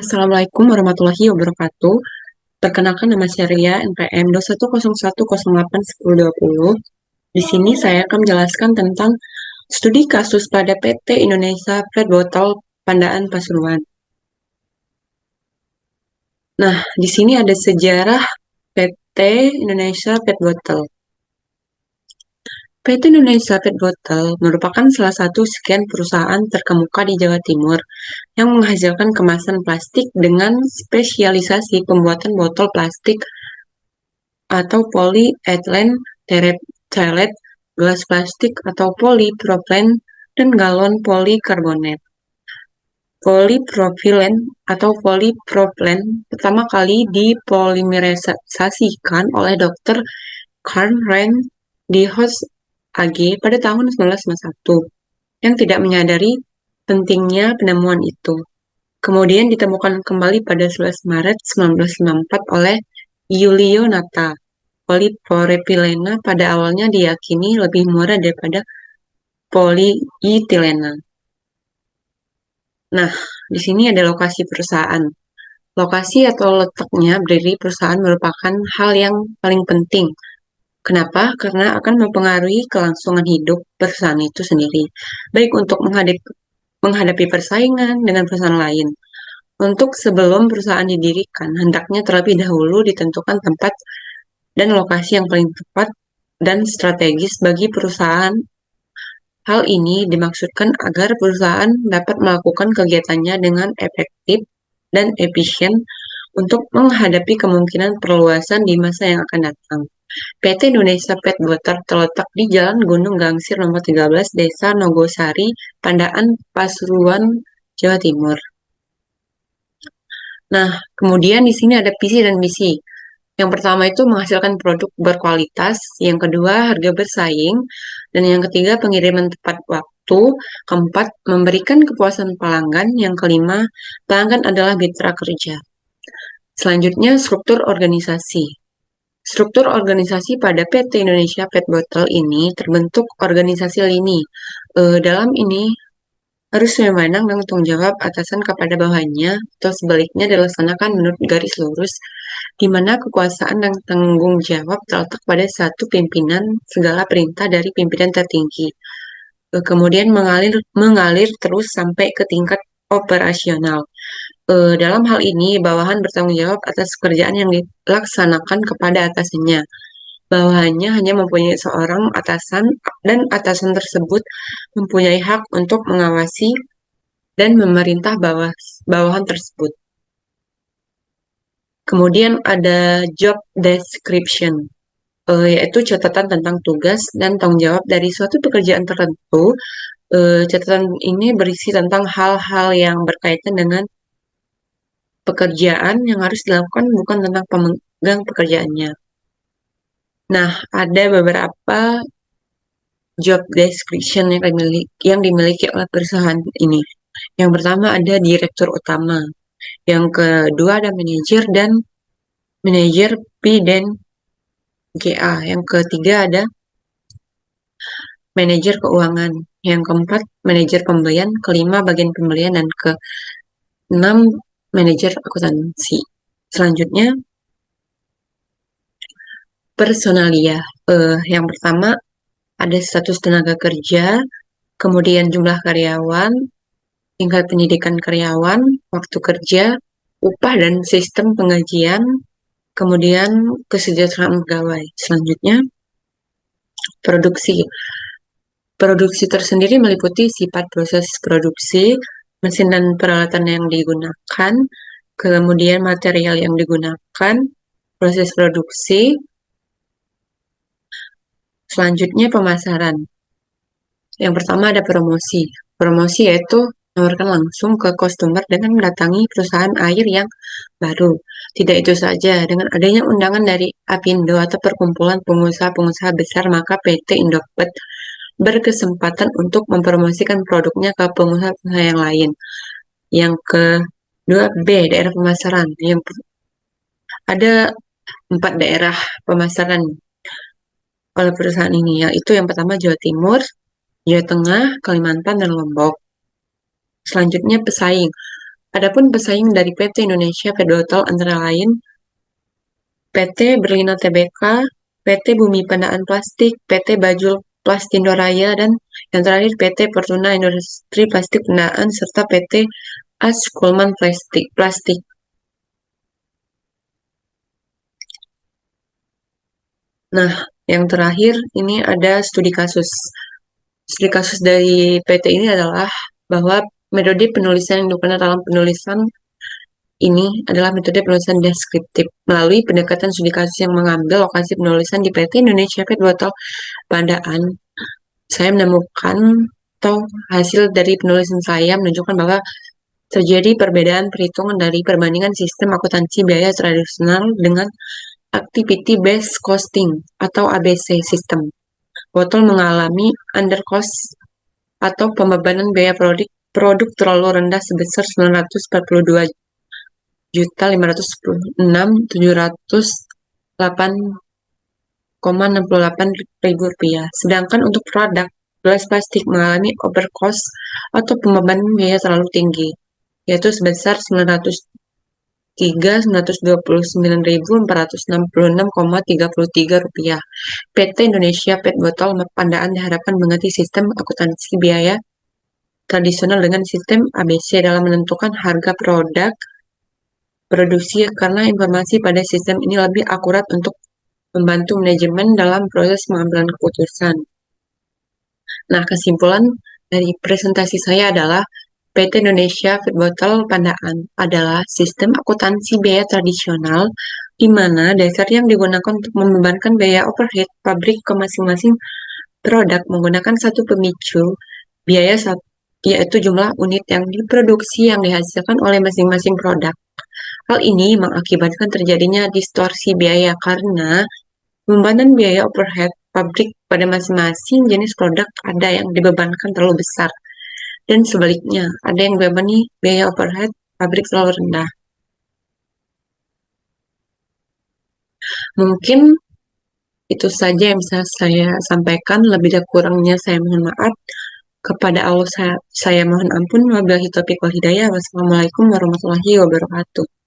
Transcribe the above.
Assalamualaikum warahmatullahi wabarakatuh. Perkenalkan nama saya NPM 2101081020. Di sini saya akan menjelaskan tentang studi kasus pada PT Indonesia Pet Botol Pandaan Pasuruan. Nah, di sini ada sejarah PT Indonesia Pet Bottle. PT Indonesia Pet Bottle merupakan salah satu sekian perusahaan terkemuka di Jawa Timur yang menghasilkan kemasan plastik dengan spesialisasi pembuatan botol plastik atau polyethylene terephthalate, gelas plastik atau polypropylene, dan galon polikarbonat. Polypropylen atau polypropylene pertama kali dipolimerisasikan oleh Dr. Karl Rand di Hoss AG pada tahun 1991 yang tidak menyadari pentingnya penemuan itu. Kemudian ditemukan kembali pada 11 Maret 1954 oleh Giulio Natta. Polipropilena pada awalnya diyakini lebih murah daripada polietilena. Nah, di sini ada lokasi perusahaan. Lokasi atau letaknya berdiri perusahaan merupakan hal yang paling penting. Kenapa? Karena akan mempengaruhi kelangsungan hidup perusahaan itu sendiri, baik untuk menghadapi persaingan dengan perusahaan lain. Untuk sebelum perusahaan didirikan, hendaknya terlebih dahulu ditentukan tempat dan lokasi yang paling tepat dan strategis bagi perusahaan. Hal ini dimaksudkan agar perusahaan dapat melakukan kegiatannya dengan efektif dan efisien untuk menghadapi kemungkinan perluasan di masa yang akan datang. PT Indonesia Pet Bottle terletak di Jalan Gunung Gangsir nomor 13, Desa Nogosari, Pandaan, Pasuruan, Jawa Timur. Nah, kemudian di sini ada visi dan misi. Yang pertama itu menghasilkan produk berkualitas, yang kedua harga bersaing, dan yang ketiga pengiriman tepat waktu, keempat memberikan kepuasan pelanggan, yang kelima pelanggan adalah mitra kerja. Selanjutnya struktur organisasi. Struktur organisasi pada PT Indonesia Pet Bottle ini terbentuk organisasi lini. Dalam ini harus memandang dan tanggung jawab atasan kepada bawahannya atau sebaliknya dilaksanakan menurut garis lurus, di mana kekuasaan dan tanggung jawab terletak pada satu pimpinan segala perintah dari pimpinan tertinggi. Kemudian mengalir terus sampai ke tingkat operasional. Dalam hal ini, bawahan bertanggung jawab atas pekerjaan yang dilaksanakan kepada atasannya. Bawahannya hanya mempunyai seorang atasan dan atasan tersebut mempunyai hak untuk mengawasi dan memerintah bawahan tersebut. Kemudian ada job description, yaitu catatan tentang tugas dan tanggung jawab dari suatu pekerjaan tertentu. Catatan ini berisi tentang hal-hal yang berkaitan dengan pekerjaan yang harus dilakukan, bukan tentang pemegang pekerjaannya. Nah, ada beberapa job description yang dimiliki oleh perusahaan ini. Yang pertama ada direktur utama. Yang kedua ada manajer dan manajer P dan GA. Yang ketiga ada manajer keuangan. Yang keempat manajer pembelian. Kelima bagian pembelian dan keenam manajer akuntansi. Selanjutnya personalia. Yang pertama ada status tenaga kerja, kemudian jumlah karyawan, tingkat pendidikan karyawan, waktu kerja, upah dan sistem penggajian, kemudian kesejahteraan pegawai. Selanjutnya, produksi. Produksi tersendiri meliputi sifat proses produksi, mesin dan peralatan yang digunakan, kemudian material yang digunakan, proses produksi. Selanjutnya, pemasaran. Yang pertama ada promosi. Promosi yaitu menawarkan langsung ke customer dengan mendatangi perusahaan air yang baru. Tidak itu saja, dengan adanya undangan dari Apindo atau perkumpulan pengusaha-pengusaha besar, maka PT Indopet berkesempatan untuk mempromosikan produknya ke pengusaha-pengusaha yang lain. Yang kedua B, daerah pemasaran. Yang ada 4 daerah pemasaran oleh perusahaan ini, yaitu yang pertama Jawa Timur, Jawa Tengah, Kalimantan, dan Lombok. Selanjutnya pesaing. Adapun pesaing dari PT Indonesia Pedrotal antara lain PT Berlina Tbk, PT Bumi Pandaan Plastik, PT Bajul Plastindo Raya, dan yang terakhir PT Fortuna Industri Plastik Pandaan, serta PT As Kulman Plastik. Nah, yang terakhir ini ada studi kasus. Studi kasus dari PT ini adalah bahwa metode penulisan yang digunakan dalam penulisan ini adalah metode penulisan deskriptif melalui pendekatan studi kasus yang mengambil lokasi penulisan di PT Indonesia Pedrotal Pandaan. Saya menemukan atau hasil dari penulisan saya menunjukkan bahwa terjadi perbedaan perhitungan dari perbandingan sistem akuntansi biaya tradisional dengan activity based costing atau ABC system. Botol mengalami undercost atau pembebanan biaya produk terlalu rendah sebesar 942.708,68 rupiah. Sedangkan untuk produk gelas plastik mengalami overcost atau pembebanan biaya terlalu tinggi, yaitu sebesar 903.929.466,33 rupiah. PT Indonesia Pet Botol Pandaan diharapkan mengganti sistem akuntansi biaya tradisional dengan sistem ABC dalam menentukan harga produk produksi karena informasi pada sistem ini lebih akurat untuk membantu manajemen dalam proses pengambilan keputusan. Nah, kesimpulan dari presentasi saya adalah PT Indonesia Feed Bottle Pandaan adalah sistem akuntansi biaya tradisional di mana dasar yang digunakan untuk membebankan biaya overhead pabrik ke masing-masing produk menggunakan satu pemicu biaya yaitu jumlah unit yang diproduksi yang dihasilkan oleh masing-masing produk. Hal ini mengakibatkan terjadinya distorsi biaya karena pembebanan biaya overhead pabrik pada masing-masing jenis produk ada yang dibebankan terlalu besar dan sebaliknya ada yang dibebani biaya overhead pabrik terlalu rendah. Mungkin itu saja yang bisa saya sampaikan. Lebih dan kurangnya saya mohon maaf. Kepada Allah saya mohon ampun. Wabillahi taufiq wal hidayah. Wassalamualaikum warahmatullahi wabarakatuh.